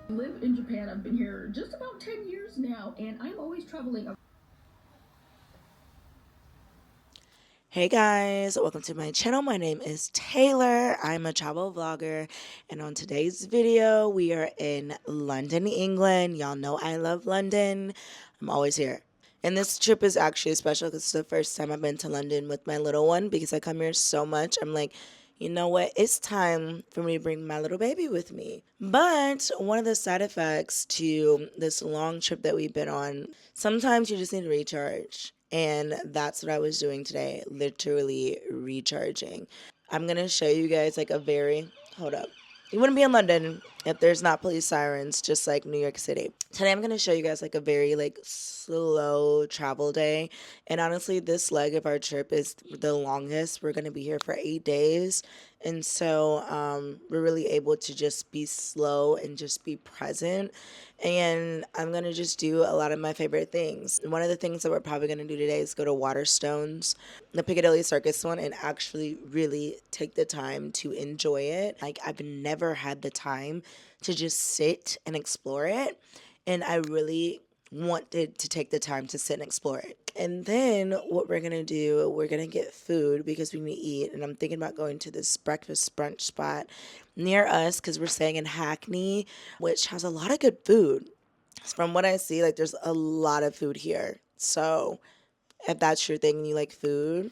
I live in Japan. I've been here just about 10 years now, and I'm always traveling. Hey guys, welcome to my channel. My name is Taylor. I'm a travel vlogger, and on today's video, we are in London, England. Y'all know I love London. I'm always here. And this trip is actually special because it's the first time I've been to London with my little one because I come here so much. I'm like, you know what? It's time for me to bring my little baby with me. But one of the side effects to this long trip that we've been on, sometimes you just need to recharge. And that's what I was doing today, literally recharging. I'm going to show you guys like a very, hold up. You wouldn't be in London if there's not police sirens, just like New York City. Today I'm going to show you guys like a very like slow travel day. And honestly, this leg of our trip is the longest. We're going to be here for 8 days. And so we're really able to just be slow and just be present. And I'm going to just do a lot of my favorite things. One of the things that we're probably going to do today is go to Waterstones, the Piccadilly Circus one, and actually really take the time to enjoy it. Like, I've never had the time to just sit and explore it. And I really wanted to take the time to sit and explore it. And then what we're gonna do, we're gonna get food because we need to eat. And I'm thinking about going to this breakfast brunch spot near us because we're staying in Hackney, which has a lot of good food. From what I see, like there's a lot of food here. So if that's your thing and you like food,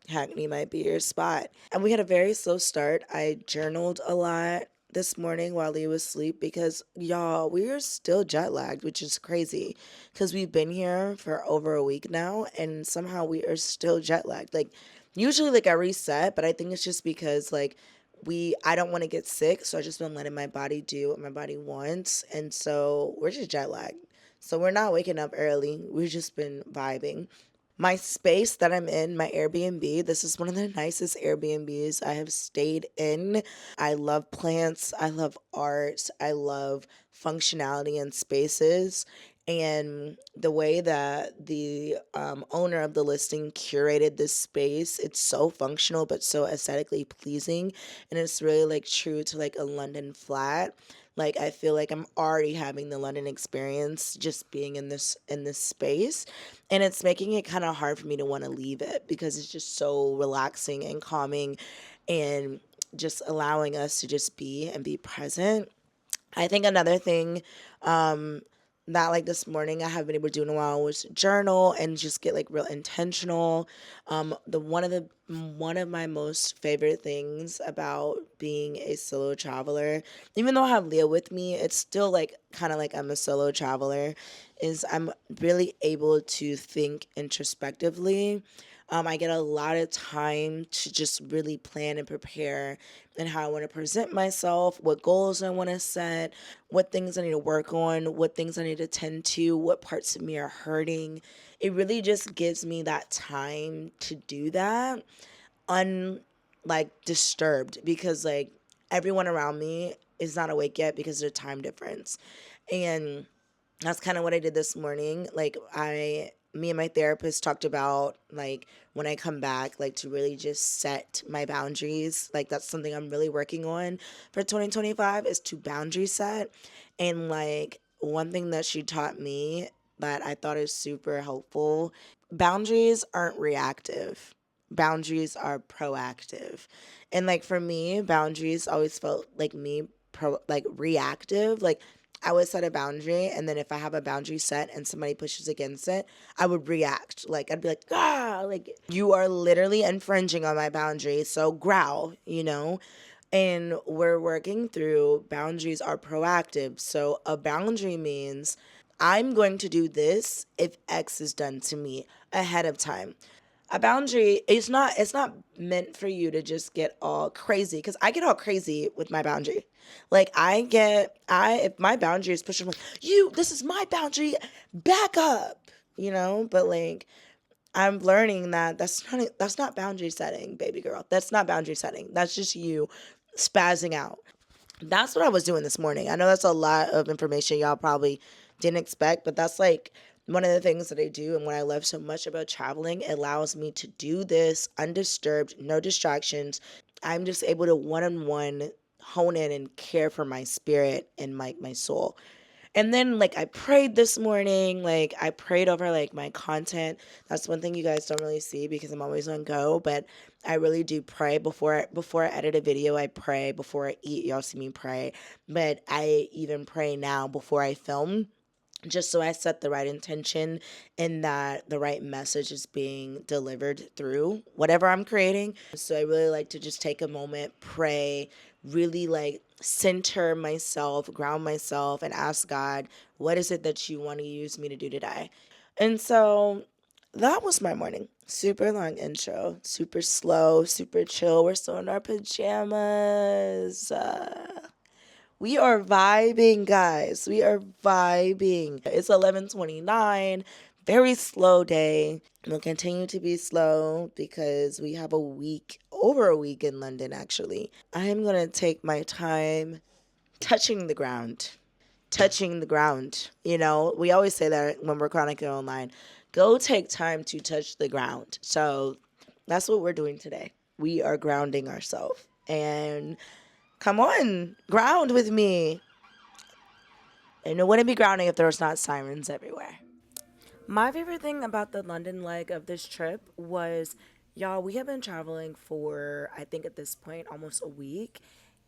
Hackney might be your spot. And we had a very slow start. I journaled a lot this morning while he was asleep because y'all, we are still jet lagged, which is crazy because we've been here for over a week now and somehow we are still jet lagged. Like usually like I reset, but I think it's just because like I don't want to get sick, so I just been letting my body do what my body wants, and so we're just jet lagged. So we're not waking up early. We've just been vibing. My space that I'm in, my Airbnb, this is one of the nicest Airbnbs I have stayed in. I love plants, I love art, I love functionality and spaces. And the way that the owner of the listing curated this space, it's so functional but so aesthetically pleasing. And it's really like true to like a London flat. Like I feel like I'm already having the London experience just being in this space, and it's making it kind of hard for me to want to leave it because it's just so relaxing and calming and just allowing us to just be and be present. I think another thing that like this morning I haven't been able to do in a while was journal and just get like real intentional. One of my most favorite things about being a solo traveler, even though I have Leah with me, it's still like kind of like I'm a solo traveler, is I'm really able to think introspectively. I get a lot of time to just really plan and prepare and how I want to present myself, what goals I want to set, what things I need to work on, what things I need to tend to, what parts of me are hurting. It really just gives me that time to do that like disturbed because like everyone around me is not awake yet because of the time difference. And that's kind of what I did this morning. Like me and my therapist talked about like when I come back, like to really just set my boundaries. Like that's something I'm really working on for 2025 is to boundary set. And like one thing that she taught me that I thought is super helpful, boundaries aren't reactive. Boundaries are proactive. And like for me, boundaries always felt like me like reactive. Like I would set a boundary, and then if I have a boundary set and somebody pushes against it, I would react. Like I'd be like, ah, like you are literally infringing on my boundary, so growl, you know? And we're working through boundaries are proactive. So a boundary means I'm going to do this if X is done to me ahead of time. A boundary is not, it's not meant for you to just get all crazy because I get all crazy with my boundary. Like I if my boundary is pushed, I'm like, you, this is my boundary, back up, you know? But like I'm learning that that's not boundary setting, baby girl. That's not boundary setting. That's just you spazzing out. That's what I was doing this morning. I know that's a lot of information y'all probably didn't expect, but that's like one of the things that I do. And what I love so much about traveling, it allows me to do this undisturbed, no distractions. I'm just able to one on one hone in and care for my spirit and my soul. And then like I prayed this morning, like I prayed over like my content. That's one thing you guys don't really see because I'm always on go, but I really do pray before I edit a video. I pray before I eat. Y'all see me pray, but I even pray now before I film, just so I set the right intention and that the right message is being delivered through whatever I'm creating. So I really like to just take a moment, pray, really like center myself, ground myself, and ask God, what is it that you want to use me to do today? And so that was my morning. Super long intro, super slow, super chill. We're still in our pajamas. We are vibing, guys. We are vibing. It's 11:29. Very slow day. We'll continue to be slow because we have a week, over a week in London actually. I am going to take my time touching the ground. Touching the ground. You know, we always say that when we're chronicling online. Go take time to touch the ground. So that's what we're doing today. We are grounding ourselves. And come on, ground with me. And it wouldn't be grounding if there was not sirens everywhere. My favorite thing about the London leg of this trip was, y'all, we have been traveling for, I think at this point, almost a week.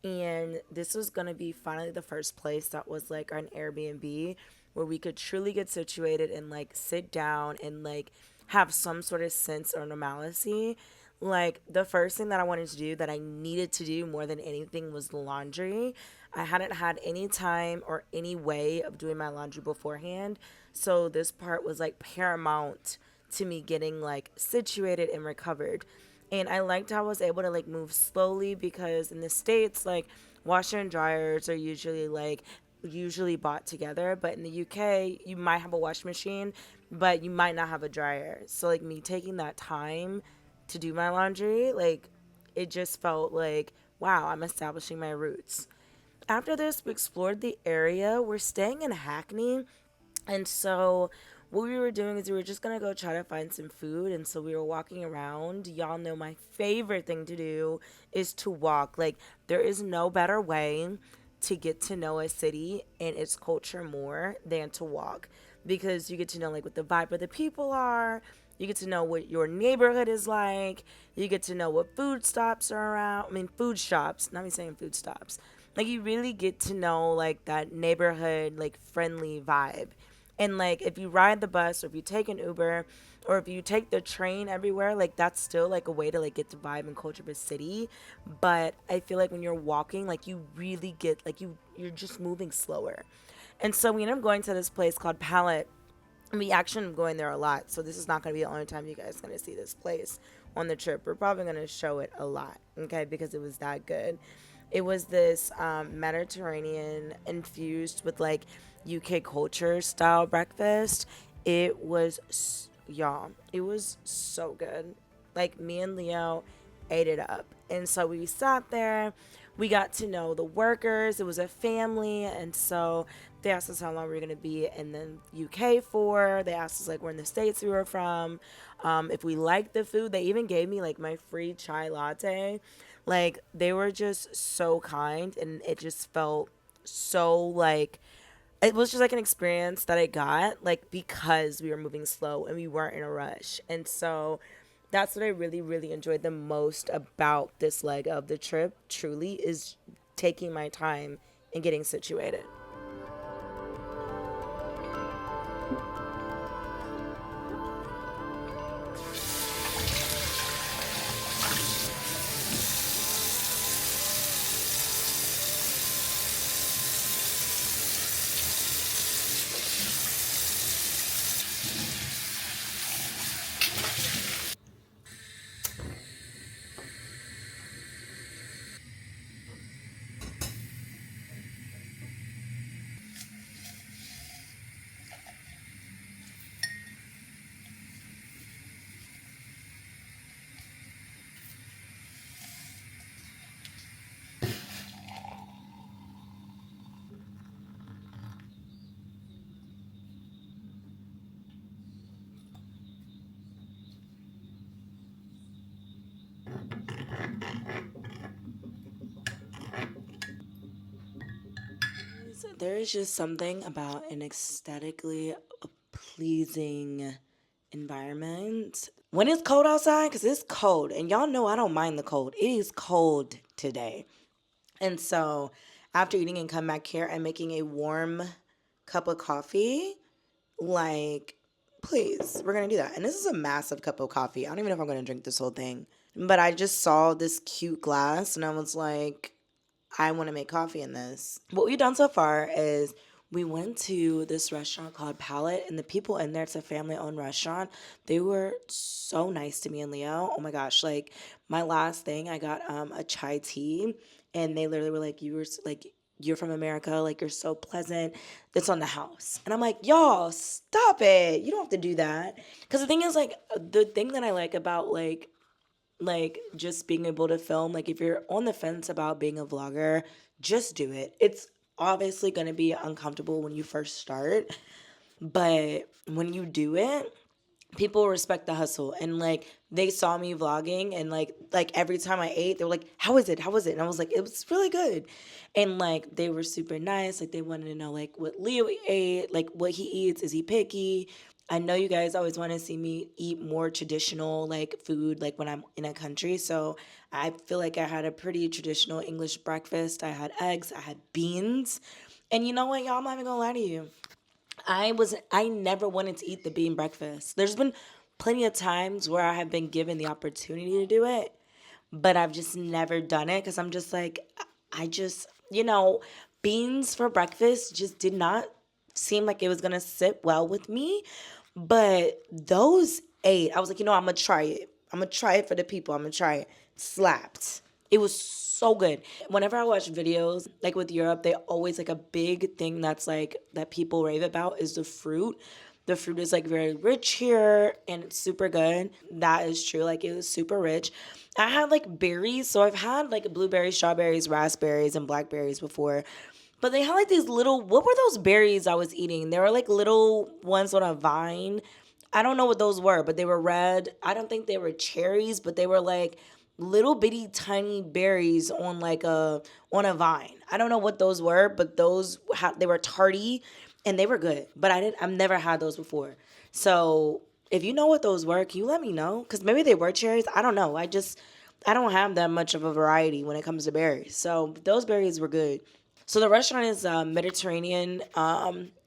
And this was going to be finally the first place that was like an Airbnb where we could truly get situated and like sit down and like have some sort of sense or normalcy. Like the first thing that I wanted to do that I needed to do more than anything was laundry. I hadn't had any time or any way of doing my laundry beforehand. So this part was like paramount to me getting like situated and recovered. And I liked how I was able to like move slowly because in the States, like washer and dryers are usually bought together, but in the UK you might have a washing machine but you might not have a dryer. So like me taking that time to do my laundry, like it just felt like, wow, I'm establishing my roots. After this, we explored the area. We're staying in Hackney, and so what we were doing is we were just gonna go try to find some food. And so we were walking around. Y'all know my favorite thing to do is to walk. Like, there is no better way to get to know a city and its culture more than to walk, because you get to know like what the vibe of the people are. You get to know what your neighborhood is like. You get to know what food stops are around. I mean, food shops, not me saying food stops. Like, you really get to know like that neighborhood, like friendly vibe. And like if you ride the bus or if you take an Uber or if you take the train everywhere, like that's still like a way to like get the vibe and culture of a city. But I feel like when you're walking, like you really get like you're just moving slower. And so we ended up going to this place called Palette. We actually end up going there a lot. So this is not going to be the only time you guys are going to see this place on the trip. We're probably going to show it a lot, okay, because it was that good. It was this Mediterranean infused with like UK culture style breakfast. It was, y'all, it was so good. Like, me and Leo ate it up. And so we sat there. We got to know the workers. It was a family. And so they asked us how long we were going to be in the UK for. They asked us like where in the States we were from. If we liked the food. They even gave me like my free chai latte. Like, they were just so kind, and it just felt so like it was just like an experience that I got like because we were moving slow and we weren't in a rush. And so that's what I really really enjoyed the most about this leg of the trip, truly, is taking my time and getting situated. There is just something about an aesthetically pleasing environment when it's cold outside, because it's cold and y'all know I don't mind the cold. It is cold today. And so after eating and come back here, I'm making a warm cup of coffee. Like, please, we're gonna do that. And this is a massive cup of coffee. I don't even know if I'm gonna drink this whole thing. But I just saw this cute glass and I was like, I want to make coffee in this. What we've done so far is we went to this restaurant called Palette, and the people in there, it's a family owned restaurant. They were so nice to me and Leo. Oh my gosh. Like, my last thing, I got a chai tea, and they literally were like, you're from America, like you're so pleasant. It's on the house. And I'm like, y'all, stop it. You don't have to do that. Because the thing is, like, the thing that I like about just being able to film, like if you're on the fence about being a vlogger, just do it. It's obviously going to be uncomfortable when you first start, but when you do it, people respect the hustle. And like they saw me vlogging, and like every time I ate, they were like, how is it, and I was like, it was really good. And like they were super nice. Like they wanted to know like what Leo ate, like what he eats, is he picky. I know you guys always want to see me eat more traditional like food like when I'm in a country. So I feel like I had a pretty traditional English breakfast. I had eggs, I had beans. And you know what, y'all, I'm not even gonna lie to you. I never wanted to eat the bean breakfast. There's been plenty of times where I have been given the opportunity to do it, but I've just never done it because I'm just like, I just, beans for breakfast just did not seem like it was gonna sit well with me. But those ate. I was like, I'm gonna try it. I'm gonna try it for the people. I'm gonna try it. Slapped. It was so good. Whenever I watch videos, like with Europe, they always like a big thing that's like that people rave about is the fruit. The fruit is like very rich here and it's super good. That is true. Like it was super rich. I had like berries. So I've had like blueberries, strawberries, raspberries, and blackberries before. But they had like these little, what were those berries I was eating? They were like little ones on a vine. I don't know what those were, but they were red. I don't think they were cherries, but they were like little bitty tiny berries on a vine. I don't know what those were, but they were tarty and they were good. But I've never had those before. So if you know what those were, can you let me know? Because maybe they were cherries. I don't know. I don't have that much of a variety when it comes to berries. So those berries were good. So the restaurant is Mediterranean.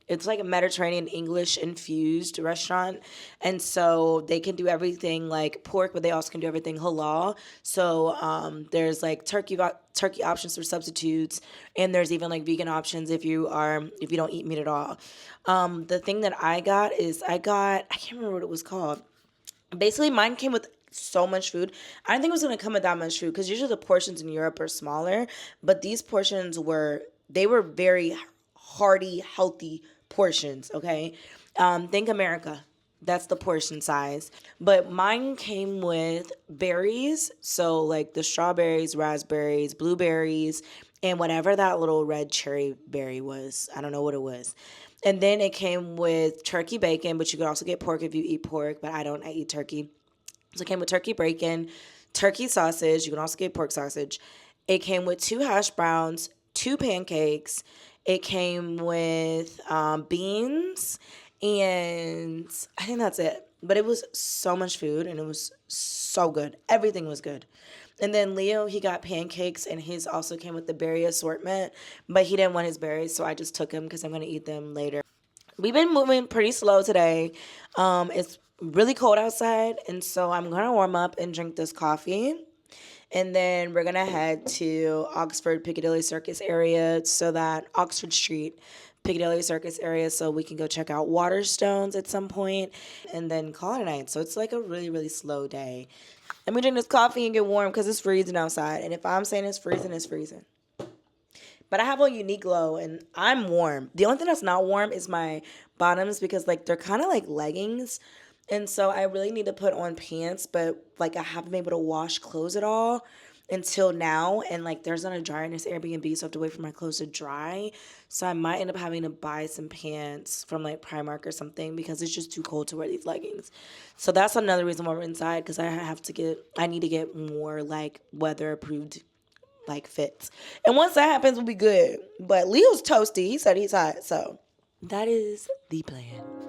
It's like a Mediterranean English infused restaurant, and so they can do everything like pork, but they also can do everything halal. So there's like turkey options for substitutes, and there's even like vegan options if you don't eat meat at all. The thing that I can't remember what it was called. Basically, mine came with so much food. I didn't think it was gonna come with that much food because usually the portions in Europe are smaller, but these portions were very hearty, healthy portions. Okay, think America. That's the portion size. But mine came with berries, so like the strawberries, raspberries, blueberries, and whatever that little red cherry berry was. I don't know what it was. And then it came with turkey bacon, but you could also get pork if you eat pork, but I don't. I eat turkey. So it came with turkey bacon, turkey sausage. You can also get pork sausage. It came with 2 hash browns, 2 pancakes. It came with beans, and I think that's it. But it was so much food, and it was so good. Everything was good. And then Leo, he got pancakes, and his also came with the berry assortment, but he didn't want his berries, so I just took him because I'm going to eat them later. We've been moving pretty slow today. It's really cold outside, and so I'm gonna warm up and drink this coffee, and then we're gonna head to Oxford Piccadilly Circus area, so that Oxford Street Piccadilly Circus area, so we can go check out Waterstones at some point, and then call it a night. So it's like a really really slow day. Let me drink this coffee and get warm because it's freezing outside, and if I'm saying it's freezing, it's freezing. But I have a unique glow and I'm warm. The only thing that's not warm is my bottoms because like they're kind of like leggings. And so I really need to put on pants, but like I haven't been able to wash clothes at all until now. And like there's not a dryer in this Airbnb, so I have to wait for my clothes to dry. So I might end up having to buy some pants from like Primark or something because it's just too cold to wear these leggings. So that's another reason why we're inside because I need to get more like weather approved like fits. And once that happens, we'll be good. But Leo's toasty. He said he's hot. So that is the plan.